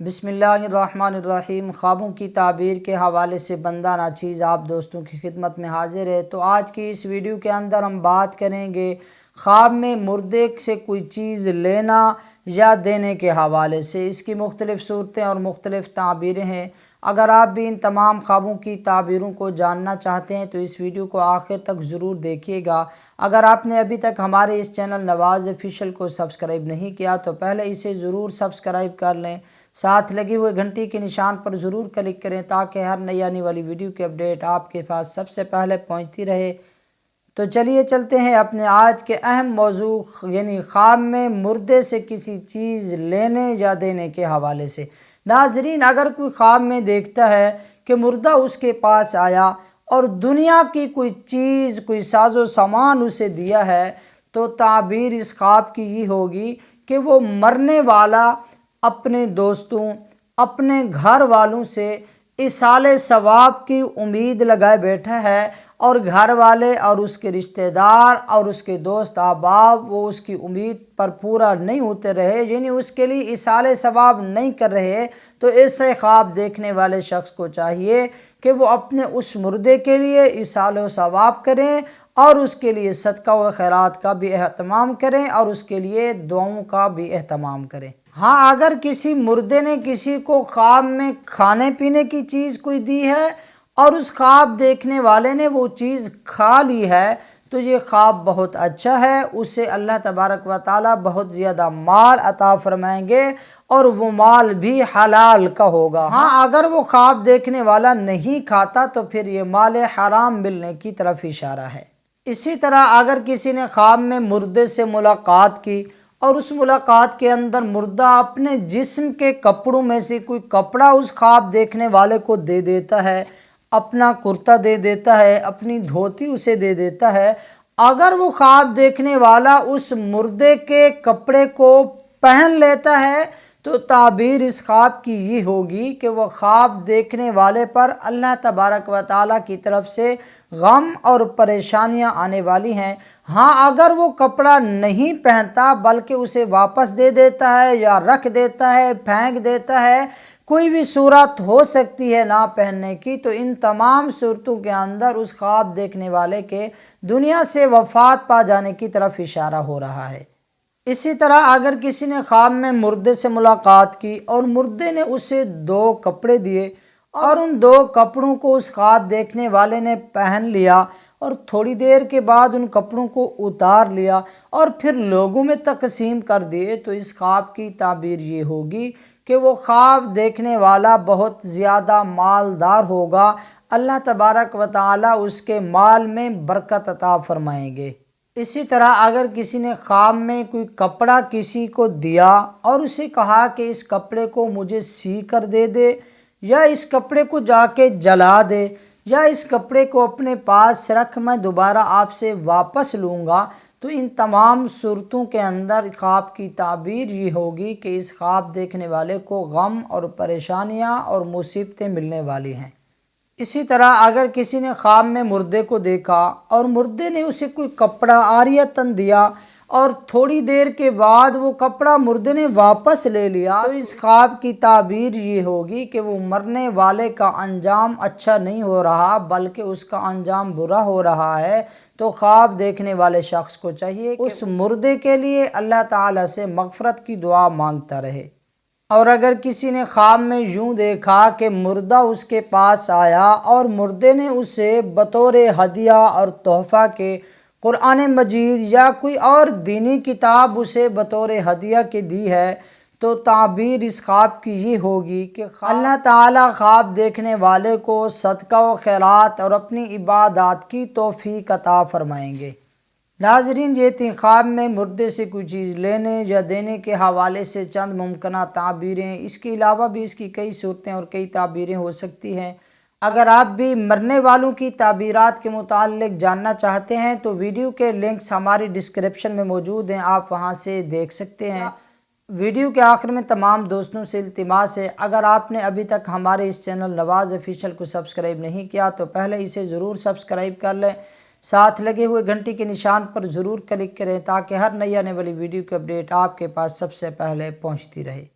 बिस्मिल्लाहिर्रहमानिर्रहीम। ख्वाबों की ताबीर के हवाले से बंदा नाचीज़ आप दोस्तों की खिदमत में हाजिर है। तो आज की इस वीडियो के अंदर हम बात करेंगे ख्वाब में मुर्दे से कोई चीज़ लेना या देने के हवाले से। इसकी मुख्तलिफ़ सूरतें और मुख्तलिफ़ ताबीरें हैं। अगर आप भी इन तमाम ख्वाबों की ताबीरों को जानना चाहते हैं तो इस वीडियो को आखिर तक ज़रूर देखिएगा। अगर आपने अभी तक हमारे इस चैनल नवाज़ ऑफिशियल को सब्सक्राइब नहीं किया तो पहले इसे ज़रूर सब्सक्राइब कर लें, साथ लगे हुए घंटी के निशान पर ज़रूर क्लिक करें ताकि हर नई आने वाली वीडियो की अपडेट आपके पास सबसे पहले पहुंचती रहे। तो चलिए चलते हैं अपने आज के अहम मौजू यानी ख्वाब में मुर्दे से किसी चीज़ लेने या देने के हवाले से। नाज़रीन, अगर कोई ख्वाब में देखता है कि मुर्दा उसके पास आया और दुनिया की कोई चीज़, कोई साजो सामान उसे दिया है, तो ताबीर इस ख्वाब की ये होगी कि वो मरने वाला अपने दोस्तों, अपने घर वालों से इसाले सवाब की उम्मीद लगाए बैठा है और घर वाले और उसके रिश्तेदार और उसके दोस्त अहबाब वो उसकी उम्मीद पर पूरा नहीं होते रहे, यानी उसके लिए इसाले सवाब नहीं कर रहे। तो ऐसे ख्वाब देखने वाले शख्स को चाहिए कि वो अपने उस मुर्दे के लिए इसाले सवाब करें और उसके लिए सदका व खैरात का भी एहतमाम करें और उसके लिए दुआओं का भी एहतमाम करें। हाँ, अगर किसी मुर्दे ने किसी को ख्वाब में खाने पीने की चीज़ कोई दी है और उस ख्वाब देखने वाले ने वो चीज़ खा ली है तो ये ख्वाब बहुत अच्छा है, उसे अल्लाह तबारक व ताला बहुत ज़्यादा माल अता फरमाएंगे और वो माल भी हलाल का होगा। हाँ, अगर वो ख्वाब देखने वाला नहीं खाता तो फिर ये माल हराम मिलने की तरफ इशारा है। इसी तरह अगर किसी ने ख्वाब में मुर्दे से मुलाकात की और उस मुलाकात के अंदर मुर्दा अपने जिस्म के कपड़ों में से कोई कपड़ा उस ख्वाब देखने वाले को दे देता है, अपना कुर्ता दे देता है, अपनी धोती उसे दे देता है, अगर वो ख्वाब देखने वाला उस मुर्दे के कपड़े को पहन लेता है तो ताबीर इस ख्वाब की ये होगी कि वह ख्वाब देखने वाले पर अल्लाह तबारक व ताला की तरफ से गम और परेशानियां आने वाली हैं। हाँ, अगर वो कपड़ा नहीं पहनता बल्कि उसे वापस दे देता है या रख देता है, फेंक देता है, कोई भी सूरत हो सकती है ना पहनने की, तो इन तमाम सूरतों के अंदर उस ख्वाब देखने वाले के दुनिया से वफ़ात पा जाने की तरफ इशारा हो रहा है। इसी तरह अगर किसी ने ख्वाब में मुर्दे से मुलाकात की और मुर्दे ने उसे 2 कपड़े दिए और उन 2 कपड़ों को उस ख्वाब देखने वाले ने पहन लिया और थोड़ी देर के बाद उन कपड़ों को उतार लिया और फिर लोगों में तकसीम कर दिए, तो इस ख्वाब की ताबीर ये होगी कि वो ख्वाब देखने वाला बहुत ज़्यादा मालदार होगा, अल्लाह तबारक व ताला उसके माल में बरकत अता फरमाएंगे। इसी तरह अगर किसी ने ख्वाब में कोई कपड़ा किसी को दिया और उसे कहा कि इस कपड़े को मुझे सी कर दे दे या इस कपड़े को जाके जला दे या इस कपड़े को अपने पास रख, मैं दोबारा आपसे वापस लूँगा, तो इन तमाम सूरतों के अंदर ख्वाब की ताबीर ये होगी कि इस ख्वाब देखने वाले को गम और परेशानियाँ और मुसीबतें मिलने वाली हैं। इसी तरह अगर किसी ने ख्वाब में मुर्दे को देखा और मुर्दे ने उसे कोई कपड़ा आरियतन दिया और थोड़ी देर के बाद वो कपड़ा मुर्दे ने वापस ले लिया, तो इस ख्वाब की ताबीर ये होगी कि वो मरने वाले का अंजाम अच्छा नहीं हो रहा बल्कि उसका अंजाम बुरा हो रहा है। तो ख्वाब देखने वाले शख्स को चाहिए कि उस मुर्दे के लिए अल्लाह ताला से मग़फ़िरत की दुआ मांगता रहे। और अगर किसी ने ख्वाब में यूं देखा कि मुर्दा उसके पास आया और मुर्दे ने उसे बतौर हदिया और तोहफ़ा के कुरान मजीद या कोई और दीनी किताब उसे बतौर हदिया के दी है, तो ताबीर इस ख्वाब की ये होगी कि अल्लाह ताला ख्वाब देखने वाले को सदका व खैरात और अपनी इबादत की तौफीक अता फरमाएंगे। नाज़रीन, ये थी ख्वाब में मुर्दे से कोई चीज़ लेने या देने के हवाले से चंद मुमकिन ताबीरें। इसके अलावा भी इसकी कई सूरतें और कई ताबीरें हो सकती हैं। अगर आप भी मरने वालों की ताबीरात के मुताल्लिक जानना चाहते हैं तो वीडियो के लिंक्स हमारी डिस्क्रिप्शन में मौजूद हैं, आप वहां से देख सकते हैं। वीडियो के आखिर में तमाम दोस्तों से इल्तिमास है, अगर आपने अभी तक हमारे इस चैनल नवाज़ ऑफिशियल को सब्सक्राइब नहीं किया तो पहले इसे ज़रूर सब्सक्राइब कर लें, साथ लगे हुए घंटी के निशान पर ज़रूर क्लिक करें ताकि हर नई आने वाली वीडियो की अपडेट आपके पास सबसे पहले पहुंचती रहे।